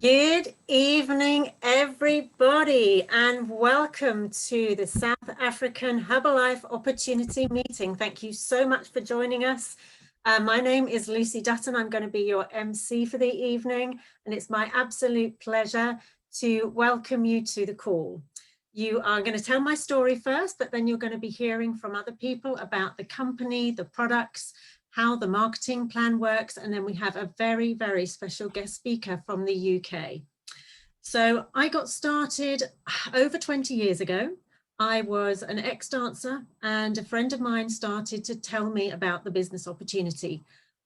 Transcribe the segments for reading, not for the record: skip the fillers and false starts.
Good evening, everybody, and welcome to the South African Herbalife Opportunity Meeting. Thank you so much for joining us. My name is Lucy Dutton. I'm going to be your MC for the evening, and it's my absolute pleasure to welcome you to the call. You are going to tell my story first, but then you're going to be hearing from other people about the company, the products, how the marketing plan works, and then we have a very, very special guest speaker from the UK. So I got started over 20 years ago. I was an ex-dancer and a friend of mine started to tell me about the business opportunity.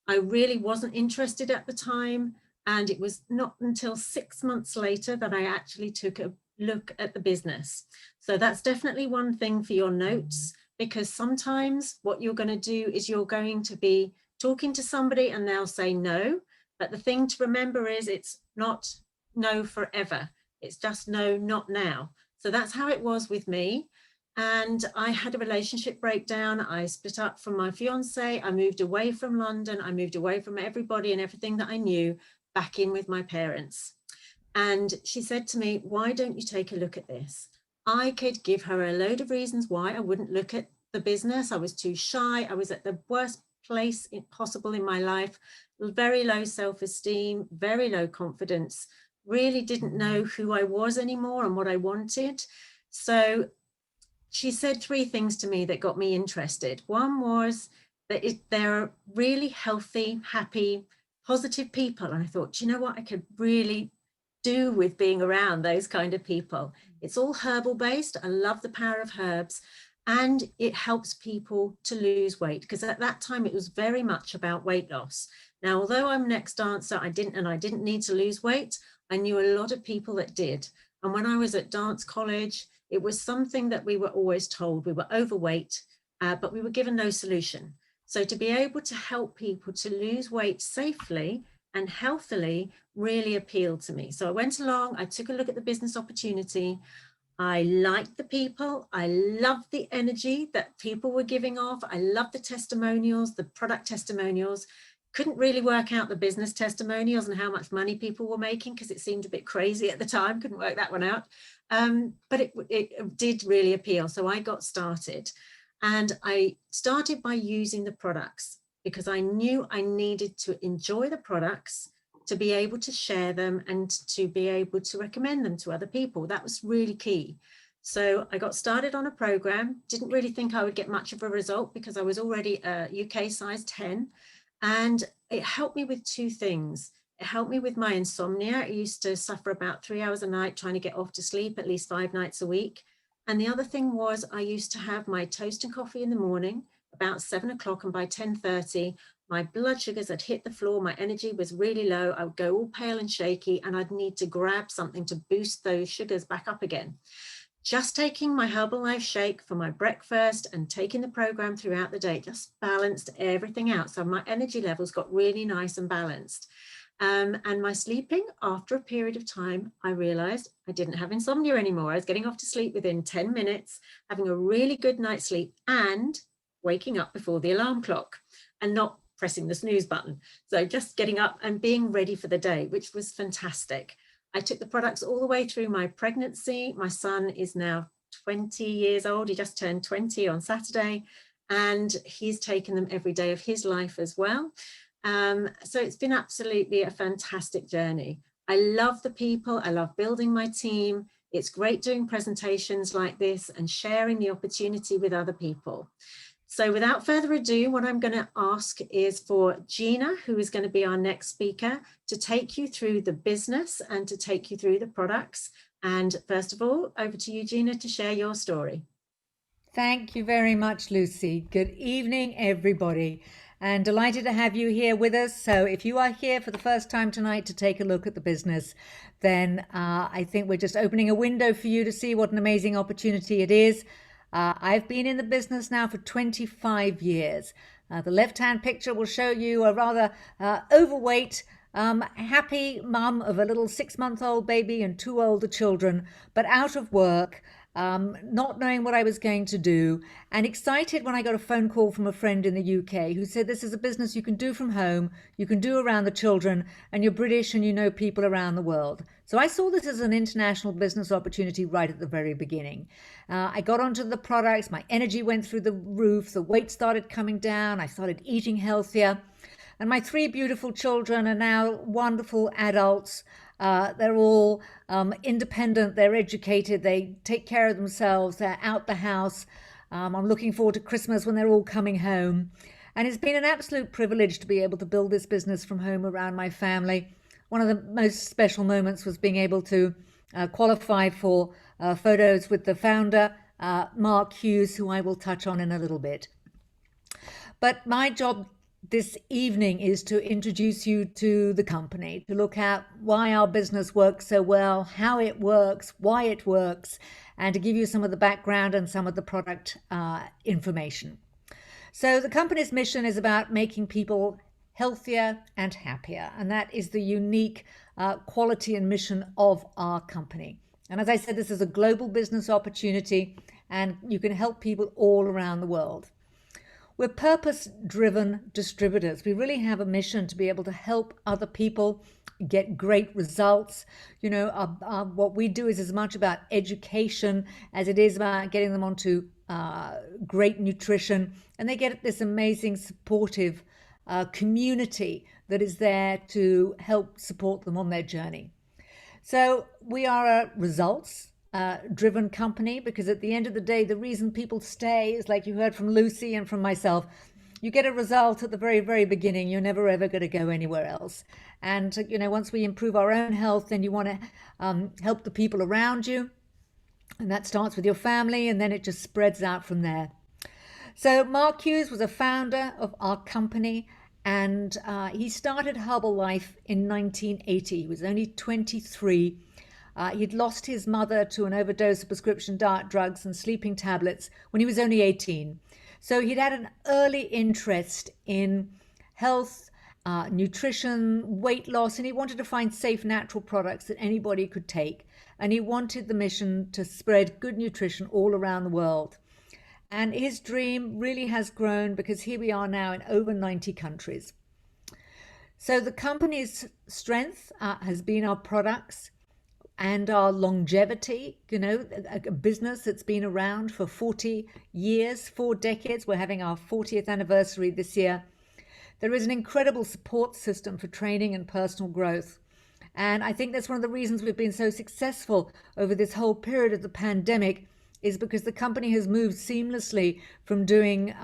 I really wasn't interested at the time, and it was not until 6 months later that I actually took a look at the business. So that's definitely one thing for your notes, because sometimes what you're going to do is you're going to be talking to somebody and they'll say no. But the thing to remember is it's not no forever. It's just no, not now. So that's how it was with me. And I had a relationship breakdown. I split up from my fiance. I moved away from London. I moved away from everybody and everything that I knew, back in with my parents. And she said to me, why don't you take a look at this? I could give her a load of reasons why I wouldn't look at the business. I was too shy. I was at the worst place possible in my life, very low self-esteem, very low confidence, really didn't know who I was anymore and what I wanted. So she said three things to me that got me interested. One was that they're really healthy, happy, positive people. And I thought, you know what, I could really do with being around those kind of people. It's all herbal based. I love the power of herbs, and it helps people to lose weight, because at that time it was very much about weight loss. Now, although I'm an ex-dancer, I didn't need to lose weight. I knew a lot of people that did. And when I was at dance college, it was something that we were always told. We were overweight, but we were given no solution. So to be able to help people to lose weight safely and healthily really appealed to me. So I went along, I took a look at the business opportunity. I liked the people. I loved the energy that people were giving off. I loved the testimonials, the product testimonials. Couldn't really work out the business testimonials and how much money people were making, because it seemed a bit crazy at the time. Couldn't work that one out. But it did really appeal. So I got started, and I started by using the products, because I knew I needed to enjoy the products to be able to share them and to be able to recommend them to other people. That was really key. So I got started on a program, didn't really think I would get much of a result because I was already a UK size 10. And it helped me with two things. It helped me with my insomnia. I used to suffer about 3 hours a night trying to get off to sleep at least 5 nights a week. And the other thing was, I used to have my toast and coffee in the morning about 7 o'clock, and by 10:30, my blood sugars had hit the floor. My energy was really low. I would go all pale and shaky, and I'd need to grab something to boost those sugars back up again. Just taking my Herbalife shake for my breakfast and taking the program throughout the day just balanced everything out. So my energy levels got really nice and balanced. And my sleeping, after a period of time, I realized I didn't have insomnia anymore. I was getting off to sleep within 10 minutes, having a really good night's sleep, and waking up before the alarm clock and not pressing the snooze button. So just getting up and being ready for the day, which was fantastic. I took the products all the way through my pregnancy. My son is now 20 years old. He just turned 20 on Saturday, and he's taken them every day of his life as well. So it's been absolutely a fantastic journey. I love the people. I love building my team. It's great doing presentations like this and sharing the opportunity with other people. So without further ado, what I'm going to ask is for Gina, who is going to be our next speaker, to take you through the business and to take you through the products. And first of all, over to you, Gina, to share your story. Thank you very much, Lucy. Good evening, everybody, and delighted to have you here with us. So if you are here for the first time tonight to take a look at the business, then I think we're just opening a window for you to see what an amazing opportunity it is. I've been in the business now for 25 years. The left-hand picture will show you a rather overweight, happy mum of a little 6-month-old baby and 2 older children, but out of work not knowing what I was going to do, and excited when I got a phone call from a friend in the UK who said, this is a business you can do from home, you can do around the children, and you're British and you know people around the world. So I saw this as an international business opportunity right at the very beginning. I got onto the products, my energy went through the roof, the weight started coming down, I started eating healthier. And my 3 beautiful children are now wonderful adults. They're all independent, they're educated, they take care of themselves, they're out the house. I'm looking forward to Christmas when they're all coming home. And it's been an absolute privilege to be able to build this business from home around my family. One of the most special moments was being able to qualify for photos with the founder, Mark Hughes, who I will touch on in a little bit. But my job this evening is to introduce you to the company, to look at why our business works so well, how it works, why it works, and to give you some of the background and some of the product information. So the company's mission is about making people healthier and happier, and that is the unique quality and mission of our company. And as I said, this is a global business opportunity, and you can help people all around the world. We're purpose-driven distributors. We really have a mission to be able to help other people get great results. You know, what we do is as much about education as it is about getting them onto great nutrition. And they get this amazing supportive community that is there to help support them on their journey. So we are a results driven company, because at the end of the day, the reason people stay is, like you heard from Lucy and from myself, you get a result at the very, very beginning. You're never, ever going to go anywhere else. And, you know, once we improve our own health, then you want to help the people around you. And that starts with your family, and then it just spreads out from there. So Mark Hughes was a founder of our company, and he started Herbalife in 1980. He was only 23. He'd lost his mother to an overdose of prescription diet drugs and sleeping tablets when he was only 18. So he'd had an early interest in health, nutrition, weight loss, and he wanted to find safe, natural products that anybody could take. And he wanted the mission to spread good nutrition all around the world. And his dream really has grown, because here we are now in over 90 countries. So the company's strength has been our products and our longevity. You know, a business that's been around for 40 years, 4 decades. We're having our 40th anniversary this year. There is an incredible support system for training and personal growth. And I think that's one of the reasons we've been so successful over this whole period of the pandemic, is because the company has moved seamlessly from doing,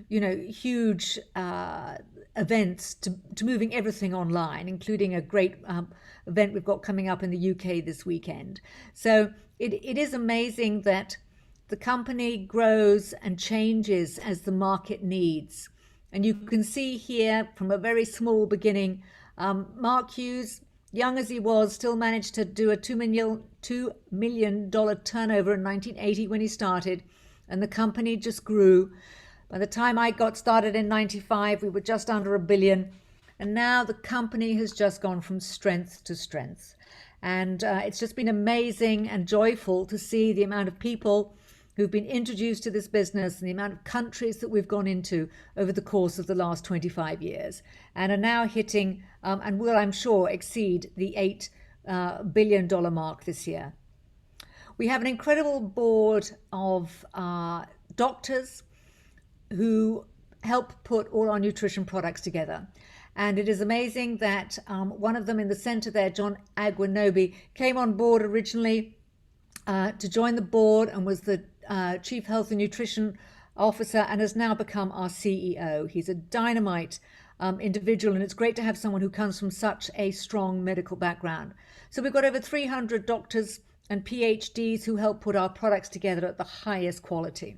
you know, huge events to moving everything online, including a great event we've got coming up in the UK this weekend. So it is amazing that the company grows and changes as the market needs. And you can see here from a very small beginning, Mark Hughes, young as he was, still managed to do a $2 million turnover in 1980 when he started, and the company just grew. By the time I got started in 95, we were just under $1 billion, and now the company has just gone from strength to strength. And it's just been amazing and joyful to see the amount of people who've been introduced to this business and the amount of countries that we've gone into over the course of the last 25 years, and are now hitting and will, I'm sure, exceed the $8 billion mark this year. We have an incredible board of doctors who help put all our nutrition products together. And it is amazing that one of them in the center there, John Aguinobi, came on board originally to join the board and was the Chief Health and Nutrition Officer, and has now become our CEO. He's a dynamite individual, and it's great to have someone who comes from such a strong medical background. So we've got over 300 doctors and PhDs who help put our products together at the highest quality.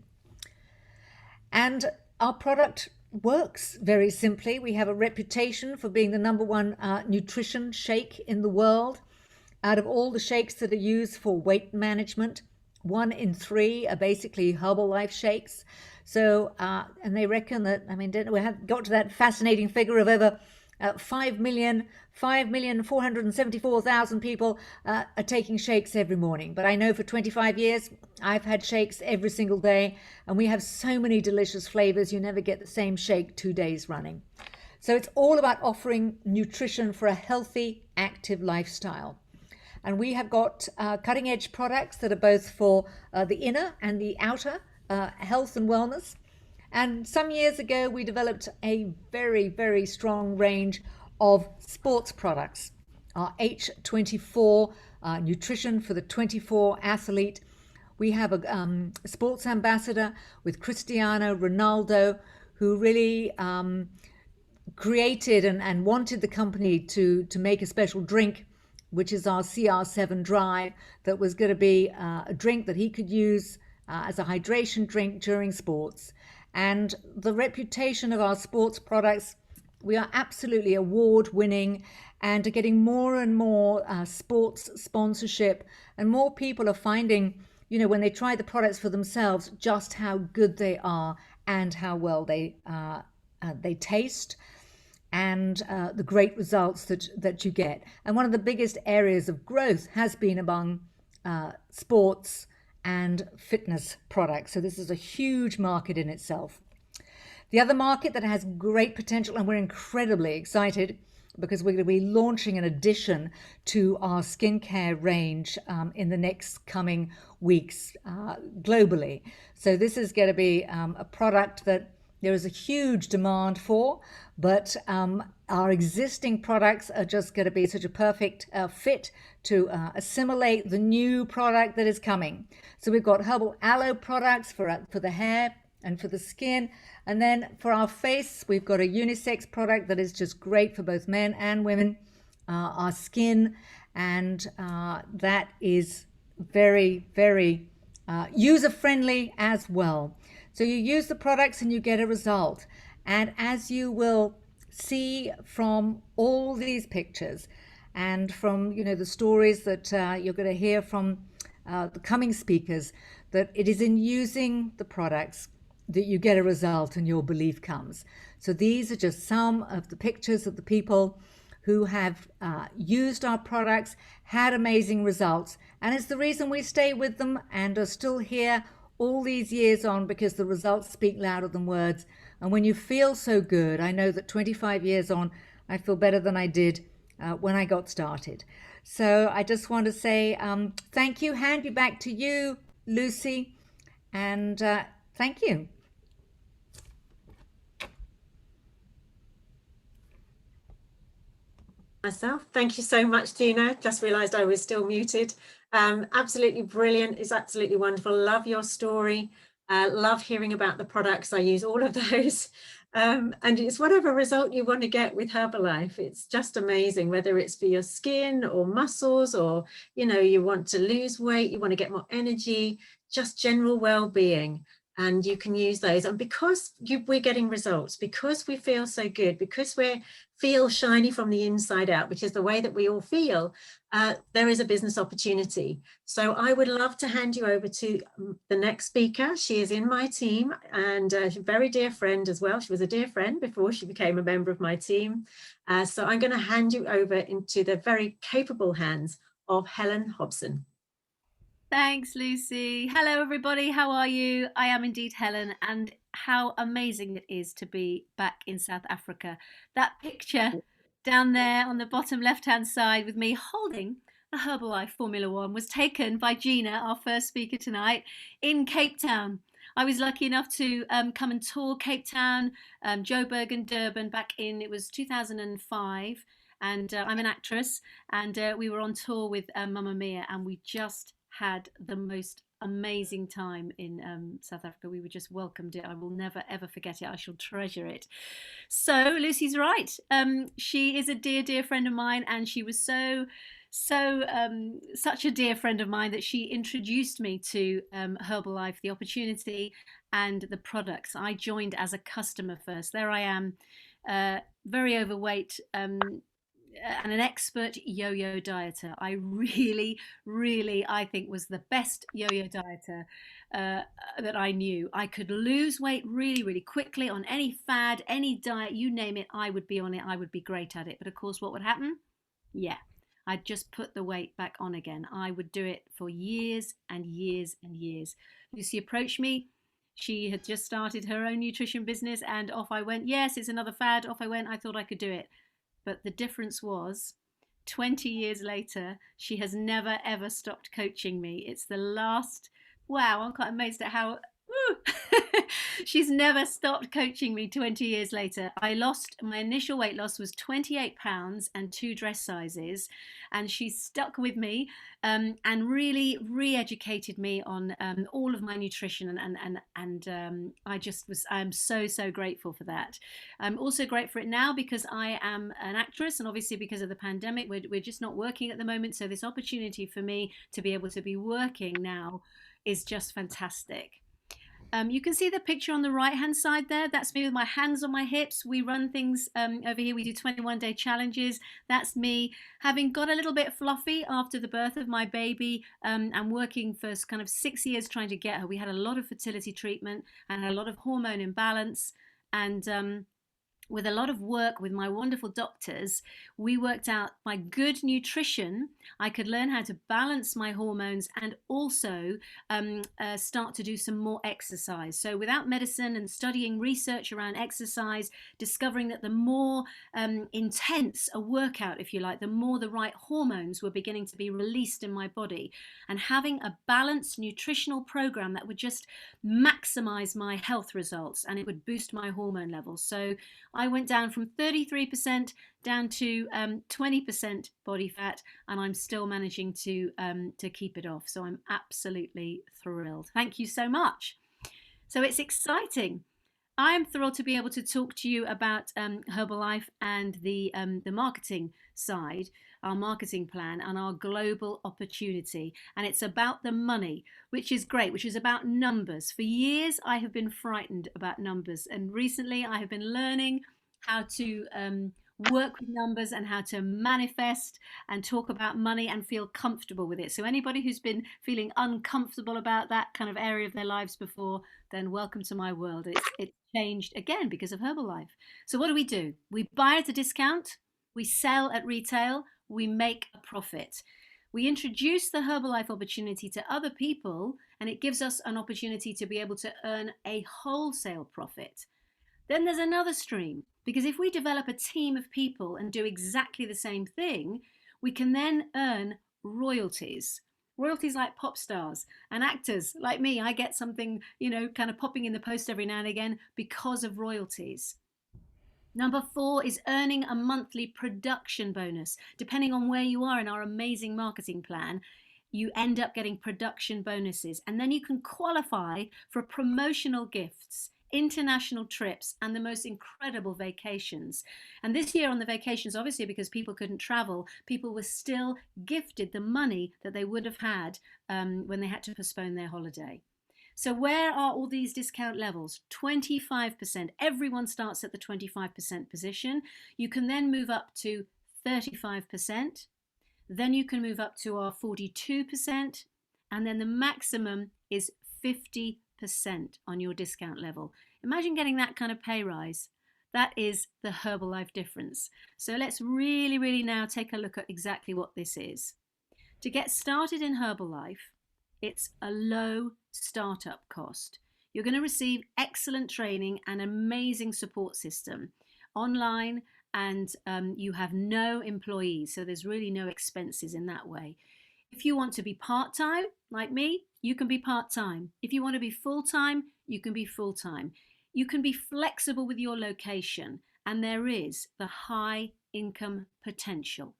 And our product works very simply. We have a reputation for being the #1 nutrition shake in the world. Out of all the shakes that are used for weight management, 1 in 3 are basically Herbalife shakes. So, and they reckon that, I mean, we have got to that fascinating figure of over 5,474,000 people are taking shakes every morning. But I know for 25 years, I've had shakes every single day, and we have so many delicious flavors. You never get the same shake 2 days running. So it's all about offering nutrition for a healthy, active lifestyle. And we have got cutting edge products that are both for the inner and the outer health and wellness. And some years ago, we developed a very, very strong range of sports products. Our H24 nutrition for the 24 athlete. We have a sports ambassador with Cristiano Ronaldo, who really created and wanted the company to make a special drink, which is our CR7 Dry, that was going to be a drink that he could use as a hydration drink during sports. And the reputation of our sports products, we are absolutely award winning and are getting more and more sports sponsorship, and more people are finding, when they try the products for themselves, just how good they are and how well they taste, and the great results that you get. And one of the biggest areas of growth has been among sports and fitness products. So this is a huge market in itself. The other market that has great potential, and we're incredibly excited because we're going to be launching an addition to our skincare range in the next coming weeks globally. So this is going to be a product that there is a huge demand for, but our existing products are just going to be such a perfect fit to assimilate the new product that is coming. So we've got herbal aloe products for the hair and for the skin. And then for our face, we've got a unisex product that is just great for both men and women, our skin. And that is very, very user-friendly as well. So you use the products and you get a result. And as you will see from all these pictures and from the stories that you're going to hear from the coming speakers, that it is in using the products that you get a result and your belief comes. So these are just some of the pictures of the people who have used our products, had amazing results, and it's the reason we stay with them and are still here all these years on, because the results speak louder than words. And when you feel so good, I know that 25 years on, I feel better than I did when I got started. So I just want to say thank you, hand you back to you, Lucy, and thank you. Myself. Thank you so much, Gina. Just realized I was still muted. Absolutely brilliant. It's absolutely wonderful. Love your story. Love hearing about the products. I use all of those. And it's whatever result you want to get with Herbalife. It's just amazing, whether it's for your skin or muscles, or, you want to lose weight, you want to get more energy, just general well-being. And you can use those. And because we're getting results, because we feel so good, because we feel shiny from the inside out, which is the way that we all feel, there is a business opportunity. So I would love to hand you over to the next speaker. She is in my team, and she's a very dear friend as well. She was a dear friend before she became a member of my team. So I'm going to hand you over into the very capable hands of Helen Hobson. Thanks, Lucy. Hello, everybody. How are you? I am indeed Helen, and how amazing it is to be back in South Africa. That picture down there on the bottom left-hand side with me holding a Herbalife Formula One was taken by Gina, our first speaker tonight, in Cape Town. I was lucky enough to come and tour Cape Town, Joburg and Durban back in, it was 2005. And I'm an actress, and we were on tour with Mamma Mia, and we just had the most amazing time in South Africa. We were just welcomed it. I will never ever forget it. I shall treasure it. So Lucy's right. She is a dear friend of mine, and she was such a dear friend of mine that she introduced me to Herbalife, the opportunity and the products. I joined as a customer first. There I am, very overweight, and an expert yo-yo dieter. I really, I think was the best yo-yo dieter that I knew. I could lose weight really quickly on any fad, any diet, you name it, I would be on it. I would be great at it. But of course, what would happen? Yeah, I'd just put the weight back on again. I would do it for years and years and years. Lucy approached me. She had just started her own nutrition business, and off I went. Yes, it's another fad. Off I went. I thought I could do it. But the difference was 20 years later, she has never ever stopped coaching me. It's the last, wow, I'm quite amazed at how, she's never stopped coaching me 20 years later. My initial weight loss was 28 pounds and 2 dress sizes. And she stuck with me and really re-educated me on all of my nutrition. I'm so grateful for that. I'm also grateful for it now because I am an actress, and obviously because of the pandemic, we're just not working at the moment. So this opportunity for me to be able to be working now is just fantastic. You can see the picture on the right hand side there. That's me with my hands on my hips. We run things over here. We do 21-day challenges. That's me having got a little bit fluffy after the birth of my baby and working for kind of 6 years trying to get her. We had a lot of fertility treatment and a lot of hormone imbalance. And with a lot of work with my wonderful doctors, we worked out by good nutrition, I could learn how to balance my hormones and also start to do some more exercise. So without medicine and studying research around exercise, discovering that the more intense a workout, if you like, the more the right hormones were beginning to be released in my body. And having a balanced nutritional program that would just maximize my health results and it would boost my hormone levels. So I went down from 33% down to 20% body fat, and I'm still managing to keep it off. So I'm absolutely thrilled. Thank you so much. So it's exciting. I'm thrilled to be able to talk to you about Herbalife and the marketing side, our marketing plan and our global opportunity. And it's about the money, which is great, which is about numbers. For years, I have been frightened about numbers. And recently, I have been learning how to work with numbers and how to manifest and talk about money and feel comfortable with it. So anybody who's been feeling uncomfortable about that kind of area of their lives before, then welcome to my world. It's changed again because of Herbalife. So what do? We buy at a discount, we sell at retail, we make a profit. We introduce the Herbalife opportunity to other people, and it gives us an opportunity to be able to earn a wholesale profit. Then there's another stream, because if we develop a team of people and do exactly the same thing, we can then earn royalties. Royalties like pop stars and actors like me. I get something, kind of popping in the post every now and again because of royalties. Number 4 is earning a monthly production bonus. Depending on where you are in our amazing marketing plan, you end up getting production bonuses. And then you can qualify for promotional gifts, international trips, and the most incredible vacations. And this year on the vacations, obviously because people couldn't travel, people were still gifted the money that they would have had when they had to postpone their holiday. So where are all these discount levels? 25%. Everyone starts at the 25% position. You can then move up to 35%. Then you can move up to our 42%. And then the maximum is 50% on your discount level. Imagine getting that kind of pay rise. That is the Herbalife difference. So let's really now take a look at exactly what this is. To get started in Herbalife, it's a low startup cost. You're going to receive excellent training and amazing support system online, and you have no employees, so there's really no expenses in that way. If you want to be part-time, like me, you can be part-time. If you want to be full-time, you can be full-time. You can be flexible with your location, and there is the high income potential.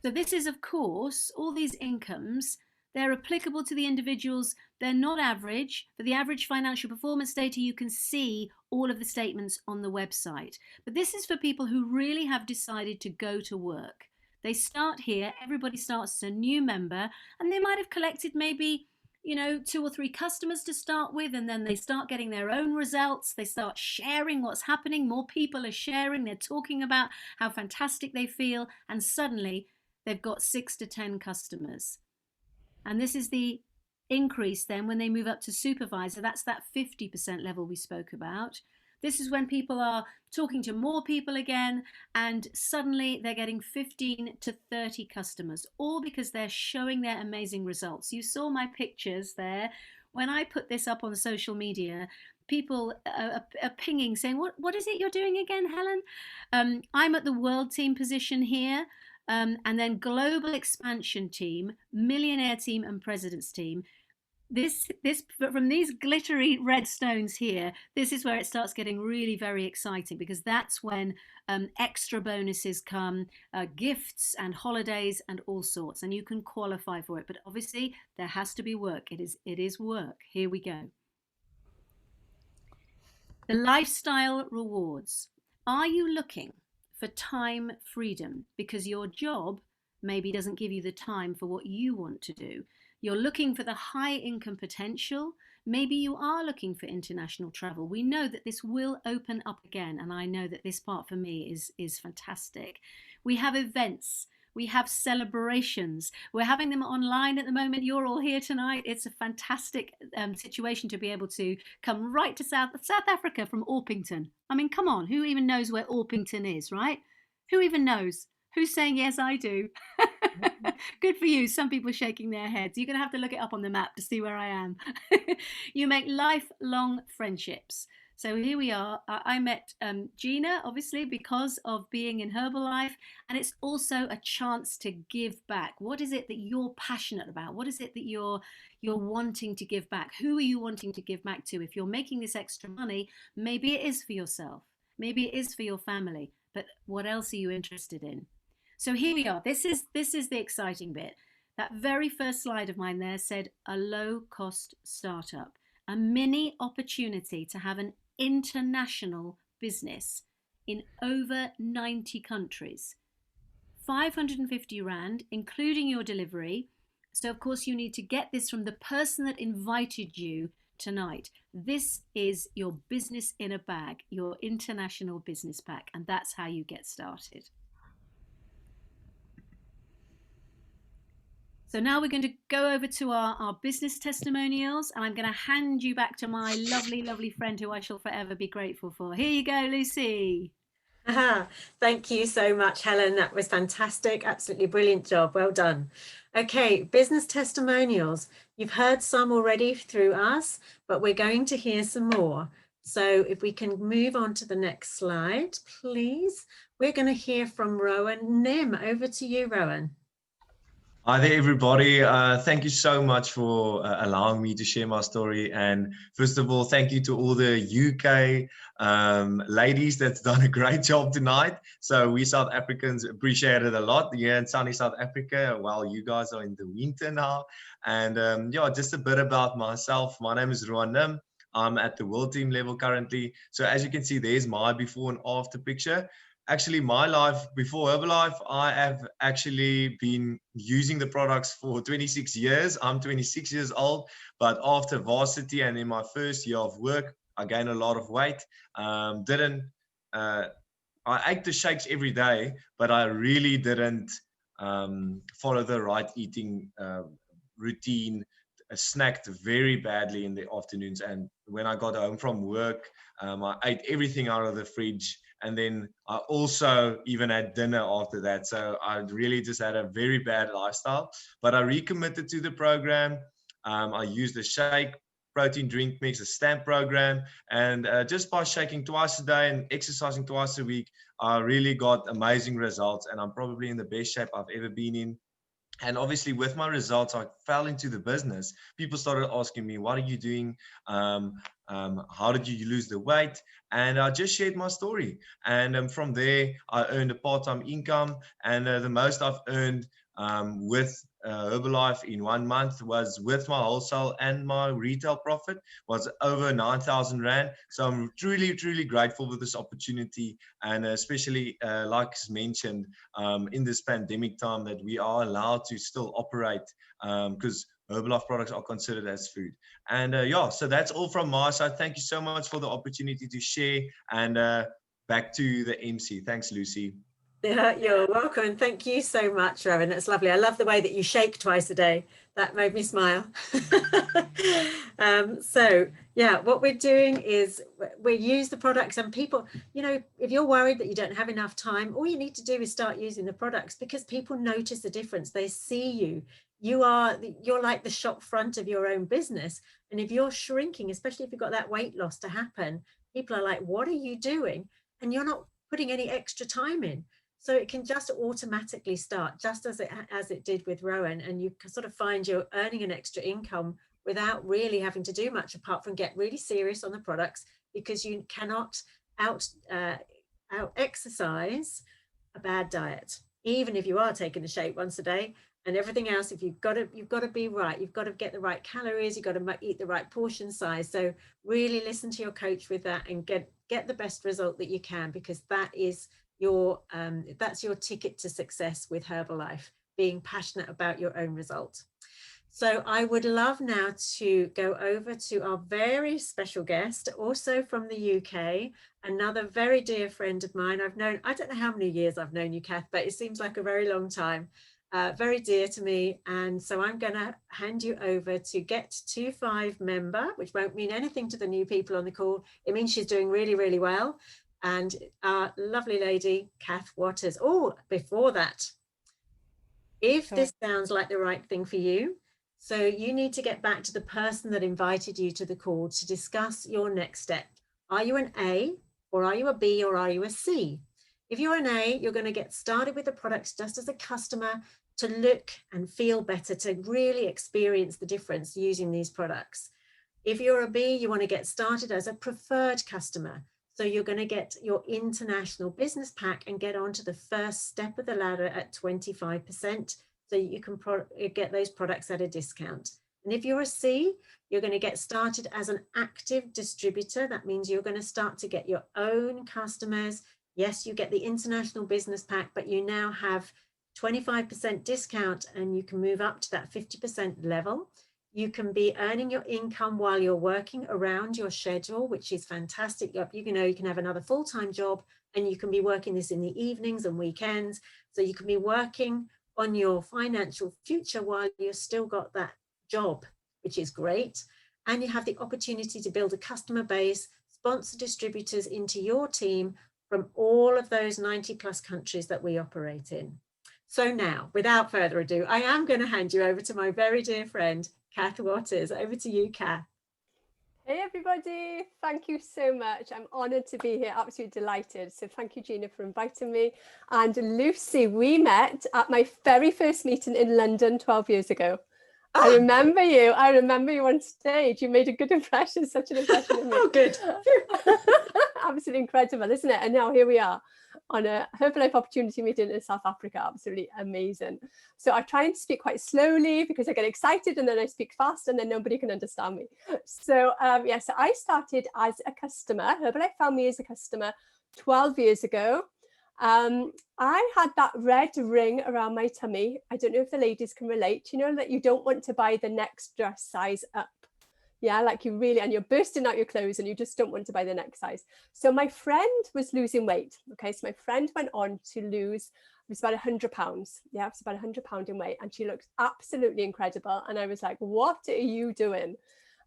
So this is, of course, all these incomes, they're applicable to the individuals. They're not average. For the average financial performance data, you can see all of the statements on the website. But this is for people who really have decided to go to work. They start here, everybody starts as a new member, and they might have collected maybe you know, 2 or 3 customers to start with, and then they start getting their own results. They start sharing what's happening. More people are sharing. They're talking about how fantastic they feel. And suddenly they've got 6 to 10 customers. And this is the increase then when they move up to supervisor. That's that 50% level we spoke about. This is when people are talking to more people again, and suddenly they're getting 15 to 30 customers, all because they're showing their amazing results. You saw my pictures there. When I put this up on social media, people are pinging saying, what is it you're doing again, Helen? I'm at the world team position here. And then global expansion team, millionaire team, and president's team. This from these glittery red stones here, this is where it starts getting really very exciting, because that's when extra bonuses come, gifts and holidays and all sorts, and you can qualify for it. But obviously there has to be work. It is work. Here we go. The lifestyle rewards. Are you looking for time freedom because your job maybe doesn't give you the time for what you want to do? You're looking for the high income potential. Maybe you are looking for international travel. We know that this will open up again, and I know that this part for me is fantastic. We have events. We have celebrations. We're having them online at the moment. You're all here tonight. It's a fantastic situation to be able to come right to South Africa from Orpington. I mean, come on, who even knows where Orpington is, right? Who even knows? Who's saying, yes, I do? Good for you. Some people are shaking their heads. You're going to have to look it up on the map to see where I am. You make lifelong friendships. So here we are. I met Gina, obviously, because of being in Herbalife. And it's also a chance to give back. What is it that you're passionate about? What is it that you're wanting to give back? Who are you wanting to give back to? If you're making this extra money, maybe it is for yourself. Maybe it is for your family. But what else are you interested in? So here we are. This is the exciting bit. That very first slide of mine there said a low-cost startup, a mini opportunity to have an international business in over 90 countries. 550 Rand, including your delivery. So of course you need to get this from the person that invited you tonight. This is your business in a bag, your international business pack, and that's how you get started. So now we're going to go over to our business testimonials, and I'm going to hand you back to my lovely, lovely friend who I shall forever be grateful for. Here you go, Lucy. Thank you so much, Helen. That was fantastic. Absolutely brilliant job. Well done. Okay, business testimonials. You've heard some already through us, but we're going to hear some more. So if we can move on to the next slide, please. We're going to hear from Rowan Nim. Over to you, Rowan. Hi there, everybody. Thank you so much for allowing me to share my story. And first of all, thank you to all the UK ladies that's done a great job tonight. So we South Africans appreciate it a lot here in sunny South Africa, while you guys are in the winter now. And yeah, just a bit about myself. My name is Rowan Nim. I'm at the world team level currently. So as you can see, there's my before and after picture. Actually, my life before Herbalife, I have actually been using the products for 26 years. I'm 26 years old, but after varsity and in my first year of work, I gained a lot of weight. I ate the shakes every day, but I really didn't follow the right eating routine. I snacked very badly in the afternoons, and when I got home from work, I ate everything out of the fridge. And then I also even had dinner after that. So I really just had a very bad lifestyle. But I recommitted to the program. I used a shake, protein drink mix, a stamp program. And just by shaking twice a day and exercising twice a week, I really got amazing results. And I'm probably in the best shape I've ever been in. And obviously with my results, I fell into the business. People started asking me, what are you doing? How did you lose the weight? And I just shared my story. And from there, I earned a part-time income. And the most I've earned with Herbalife in 1 month was, with my wholesale and my retail profit, was over 9,000 Rand. So I'm truly, truly grateful for this opportunity. And especially, like mentioned, in this pandemic time, that we are allowed to still operate, because Herbalife products are considered as food. And yeah, so that's all from my side. Thank you so much for the opportunity to share. And back to the MC. Thanks, Lucy. Yeah, you're welcome. And thank you so much, Rowan. It's lovely. I love the way that you shake twice a day. That made me smile. So yeah, what we're doing is we use the products, and people, you know, if you're worried that you don't have enough time, all you need to do is start using the products, because people notice the difference. They see you. You're like the shop front of your own business. And if you're shrinking, especially if you've got that weight loss to happen, people are like, what are you doing? And you're not putting any extra time in. So it can just automatically start, just as it did with Rowan, and you can sort of find you're earning an extra income without really having to do much, apart from get really serious on the products, because you cannot out exercise a bad diet, even if you are taking the shake once a day and everything else. If you've got to be right, you've got to get the right calories, you've got to eat the right portion size. So really listen to your coach with that and get the best result that you can, because that is that's your ticket to success with Herbalife, being passionate about your own result. So I would love now to go over to our very special guest, also from the UK, another very dear friend of mine. I don't know how many years I've known you, Cath, but it seems like a very long time. Very dear to me. And so I'm going to hand you over to Get25 member, which won't mean anything to the new people on the call. It means she's doing really, really well. And our lovely lady, Cath Waters. Oh, before that, if this sounds like the right thing for you, so you need to get back to the person that invited you to the call to discuss your next step. Are you an A, or are you a B, or are you a C? If you're an A, you're going to get started with the products just as a customer, to look and feel better, to really experience the difference using these products. If you're a B, you want to get started as a preferred customer. So you're going to get your international business pack and get onto the first step of the ladder at 25%. So you can get those products at a discount. And if you're a C, you're going to get started as an active distributor. That means you're going to start to get your own customers. Yes, you get the international business pack, but you now have 25% discount, and you can move up to that 50% level. You can be earning your income while you're working around your schedule, which is fantastic. You can have another full-time job, and you can be working this in the evenings and weekends. So you can be working on your financial future while you've still got that job, which is great. And you have the opportunity to build a customer base, sponsor distributors into your team from all of those 90 plus countries that we operate in. So now, without further ado, I am going to hand you over to my very dear friend, Cath Waters. Over to you, Cath. Hey everybody, thank you so much. I'm honoured to be here, absolutely delighted. So thank you, Gina, for inviting me. And Lucy, we met at my very first meeting in London 12 years ago. I remember you on stage. You made a good impression, such an impression of me. Oh, good. Absolutely incredible, isn't it? And now here we are on a Herbalife opportunity meeting in South Africa. Absolutely amazing. So I try and speak quite slowly because I get excited, and then I speak fast, and then nobody can understand me. So so I started as a customer. Herbalife found me as a customer 12 years ago. I had that red ring around my tummy. I don't know if the ladies can relate. You know, that you don't want to buy the next dress size up. Yeah, like you really, and you're bursting out your clothes and you just don't want to buy the next size. So my friend was losing weight. Okay, so my friend went on to lose, it was about 100 pounds. Yeah, it was about 100 pounds in weight, and she looked absolutely incredible. And I was like, what are you doing?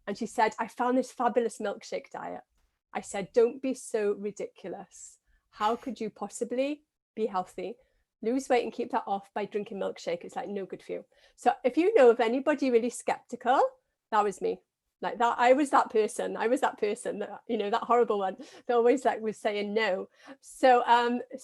And she said, I found this fabulous milkshake diet. I said, don't be so ridiculous. How could you possibly be healthy, lose weight and keep that off by drinking milkshake? It's like no good for you. So if you know of anybody really skeptical, that was me. Like that, I was that person that, you know, that horrible one that always like was saying no. So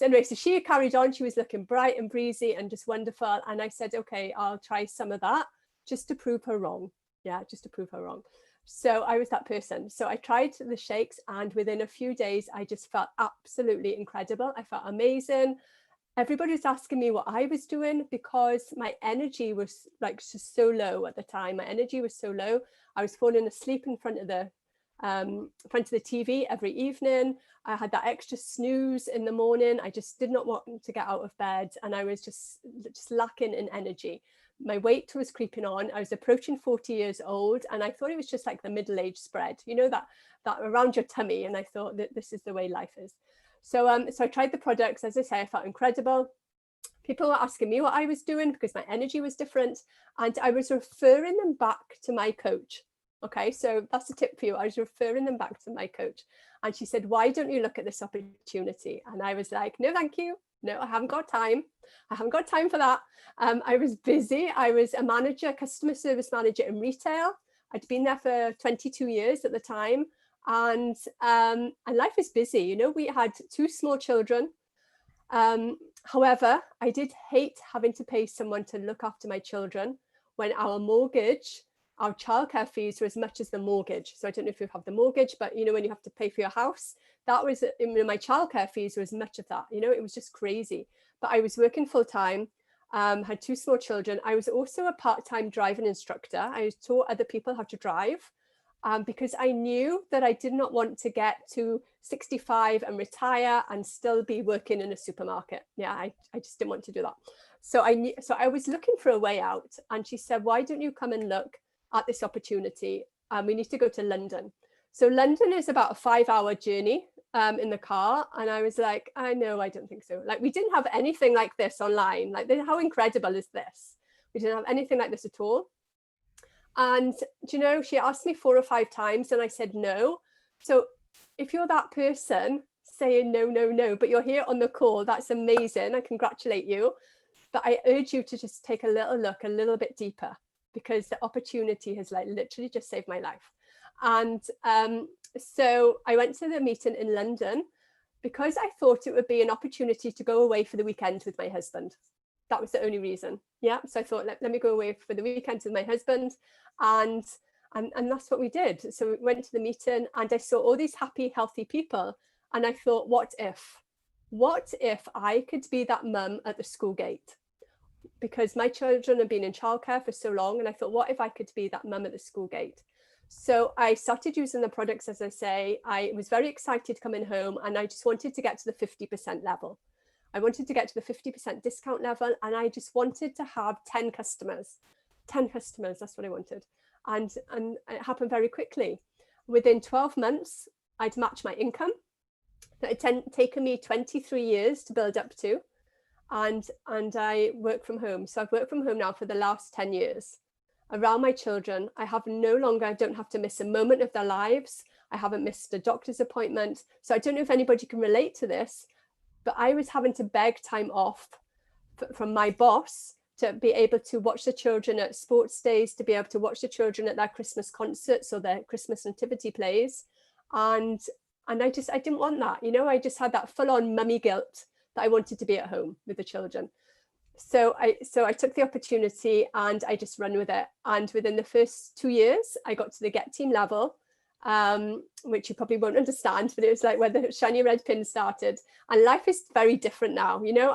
anyway, so she carried on. She was looking bright and breezy and just wonderful. And I said, okay, I'll try some of that just to prove her wrong. Yeah, just to prove her wrong. So I was that person. So I tried the shakes, and within a few days, I just felt absolutely incredible. I felt amazing. Everybody was asking me what I was doing because my energy was like just so low at the time. My energy was so low. I was falling asleep in front of the TV every evening. I had that extra snooze in the morning. I just did not want to get out of bed, and I was just lacking in energy. My weight was creeping on. I was approaching 40 years old, and I thought it was just like the middle-age spread, you know, that around your tummy. And I thought that this is the way life is. So I tried the products. As I say, I felt incredible. People were asking me what I was doing because my energy was different, and I was referring them back to my coach. Okay, so that's a tip for you. I was referring them back to my coach, and she said, "Why don't you look at this opportunity?" And I was like, "No, thank you. No, I haven't got time. I haven't got time for that." I was busy. I was a manager, customer service manager in retail. I'd been there for 22 years at the time, and life is busy. You know, we had 2 small children. However, I did hate having to pay someone to look after my children when our mortgage, our childcare fees were as much as the mortgage. So I don't know if you have the mortgage, but you know, when you have to pay for your house, that was, you know, my childcare fees were as much of that. You know, it was just crazy. But I was working full time, had 2 small children. I was also a part-time driving instructor. I taught other people how to drive. Because I knew that I did not want to get to 65 and retire and still be working in a supermarket. Yeah, I just didn't want to do that. So I was looking for a way out. And she said, "Why don't you come and look at this opportunity? We need to go to London." So London is about a 5-hour journey in the car. And I was like, I don't think so. Like, we didn't have anything like this online. Like, how incredible is this? We didn't have anything like this at all. And, you know, she asked me 4 or 5 times and I said no. So if you're that person saying no, no, no, but you're here on the call, that's amazing. I congratulate you. But I urge you to just take a little look, a little bit deeper, because the opportunity has like literally just saved my life. And so I went to the meeting in London because I thought it would be an opportunity to go away for the weekend with my husband. That was the only reason. Yeah. So I thought, let me go away for the weekend with my husband. And that's what we did. So we went to the meeting and I saw all these happy, healthy people. And I thought, what if I could be that mum at the school gate? Because my children have been in childcare for so long. And I thought, what if I could be that mum at the school gate? So I started using the products, as I say. I was very excited coming home and I just wanted to get to the 50% level. I wanted to get to the 50% discount level, and I just wanted to have 10 customers. 10 customers, that's what I wanted. And it happened very quickly. Within 12 months, I'd matched my income that had taken me 23 years to build up to. And I work from home. So I've worked from home now for the last 10 years. Around my children, I don't have to miss a moment of their lives. I haven't missed a doctor's appointment. So I don't know if anybody can relate to this, but I was having to beg time off from my boss to be able to watch the children at sports days, to be able to watch the children at their Christmas concerts or their Christmas nativity plays. And I didn't want that. You know, I just had that full-on mummy guilt that I wanted to be at home with the children. So I took the opportunity and I just ran with it. And within the first 2 years, I got to the Get Team level, which you probably won't understand, but it was like where the shiny red pin started. And life is very different now. You know,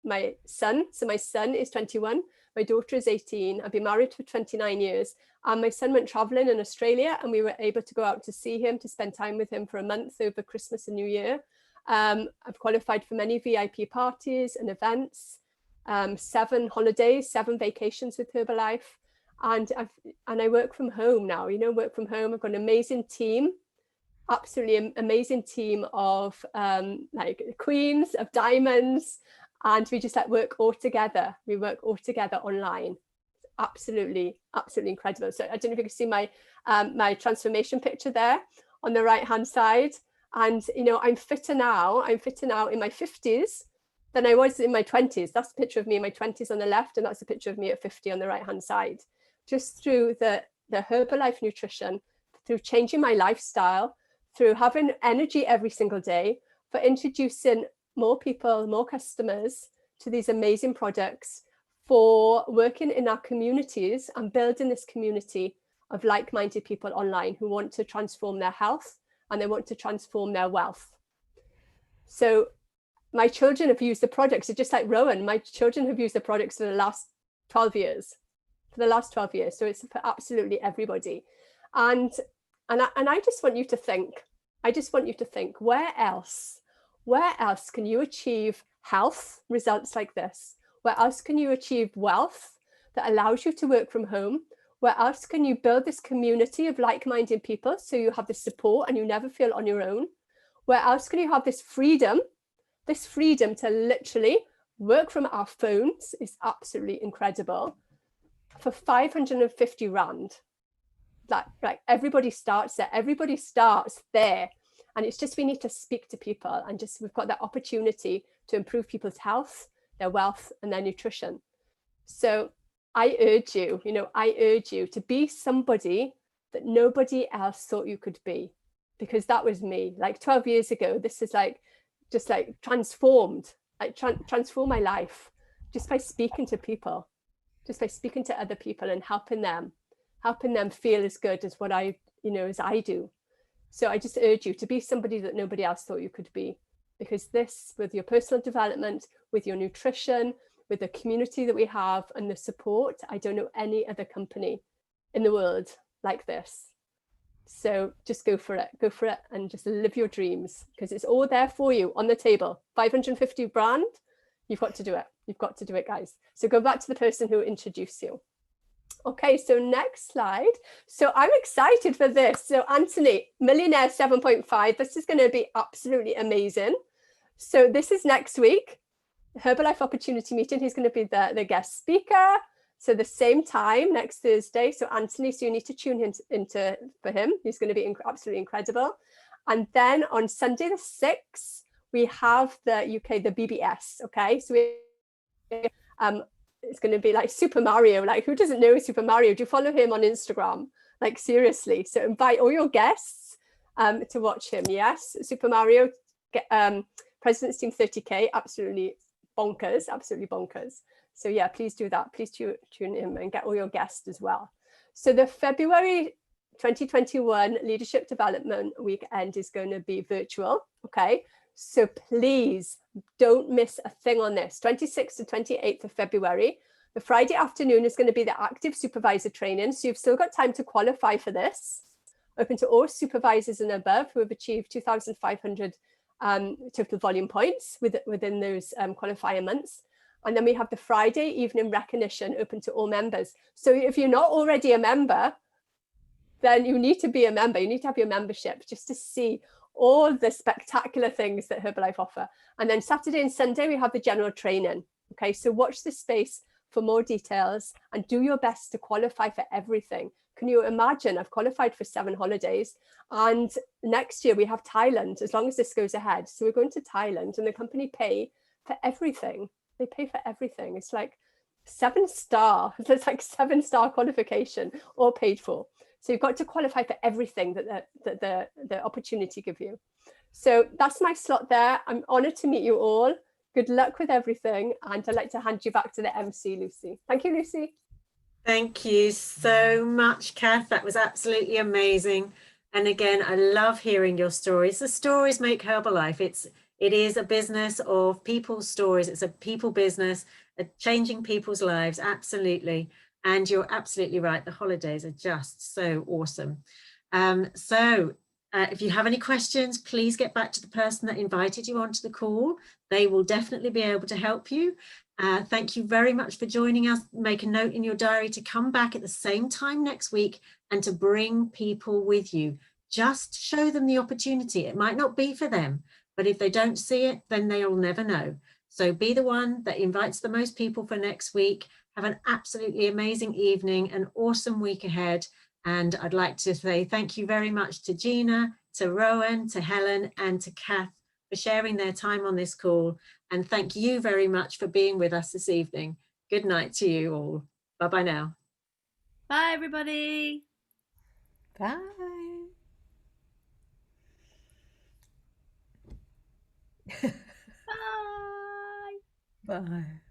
my son is 21, my daughter is 18. I've been married for 29 years. And my son went traveling in Australia and we were able to go out to see him, to spend time with him for a month over Christmas and New Year. I've qualified for many VIP parties and events, 7 holidays, 7 vacations with Herbalife. And I work from home now, you know, work from home. I've got an amazing team, absolutely amazing team of like queens, of diamonds, and we just like work all together. We work all together online. Absolutely, absolutely incredible. So I don't know if you can see my my transformation picture there on the right hand side. And you know, I'm fitter now in my 50s than I was in my 20s. That's a picture of me in my 20s on the left, and that's a picture of me at 50 on the right hand side. Just through the Herbalife nutrition, through changing my lifestyle, through having energy every single day, for introducing more people, more customers to these amazing products, for working in our communities and building this community of like-minded people online who want to transform their health and they want to transform their wealth. So my children have used the products. It's just like Rowan, my children have used the products for the last 12 years. So it's for absolutely everybody. And I just want you to think, where else can you achieve health results like this? Where else can you achieve wealth that allows you to work from home? Where else can you build this community of like-minded people so you have the support and you never feel on your own? Where else can you have this freedom to literally work from our phones is absolutely incredible for 550 rand. Like everybody starts there, everybody starts there. And it's just, we need to speak to people, and just, we've got that opportunity to improve people's health, their wealth, and their nutrition. So I urge you, I urge you to be somebody that nobody else thought you could be, because that was me. Like 12 years ago, this is like, just like transformed, like transform my life just by speaking to people, just by speaking to other people and helping them feel as good as what as I do. So I just urge you to be somebody that nobody else thought you could be, because this, with your personal development, with your nutrition, with the community that we have and the support, I don't know any other company in the world like this. So just go for it, and just live your dreams, because it's all there for you on the table. 550 brand, you've got to do it, guys. So go back to the person who introduced you. Okay, so next slide. So I'm excited for this. So Anthony, Millionaire 7.5, this is going to be absolutely amazing. So this is next week, Herbalife Opportunity Meeting. He's going to be the guest speaker. So the same time next Thursday. So Anthony, so you need to tune into for him. He's going to be absolutely incredible. And then on Sunday the 6th, we have the BBS. Okay, so it's going to be like Super Mario. Like, who doesn't know Super Mario? Do you follow him on Instagram? Like, seriously. So invite all your guests to watch him. Yes, Super Mario, President's Team 30K, absolutely bonkers. So yeah, please do that. Please tune in and get all your guests as well. So the February 2021 Leadership Development Weekend is going to be virtual. Okay, so please don't miss a thing on this. 26th to 28th of February. The Friday afternoon is going to be the active supervisor training. So you've still got time to qualify for this. Open to all supervisors and above who have achieved 2,500 total volume points within those qualifier months. And then we have the Friday evening recognition open to all members. So if you're not already a member, then you need to be a member. You need to have your membership just to see all the spectacular things that Herbalife offer. And then Saturday and Sunday, we have the general training. Okay, so watch this space for more details and do your best to qualify for everything. Can you imagine? I've qualified for 7 holidays, and next year we have Thailand, as long as this goes ahead. So we're going to Thailand, and the company pay for everything. They pay for everything. It's like 7-star. There's like 7-star qualification, all paid for. So you've got to qualify for everything that the opportunity give you. So that's my slot there. I'm honored to meet you all. Good luck with everything. And I'd like to hand you back to the MC, Lucy. Thank you, Lucy. Thank you so much, Cath. That was absolutely amazing. And again, I love hearing your stories. The stories make Herbalife. It is a business of people's stories. It's a people business, changing people's lives. Absolutely. And you're absolutely right. The holidays are just so awesome. If you have any questions, please get back to the person that invited you onto the call. They will definitely be able to help you. Thank you very much for joining us. Make a note in your diary to come back at the same time next week and to bring people with you. Just show them the opportunity. It might not be for them, but if they don't see it, then they'll never know. So be the one that invites the most people for next week. Have an absolutely amazing evening, an awesome week ahead. And I'd like to say thank you very much to Gina, to Rowan, to Helen, and to Cath for sharing their time on this call. And thank you very much for being with us this evening. Good night to you all. Bye-bye now. Bye, everybody. Bye. Bye. Bye.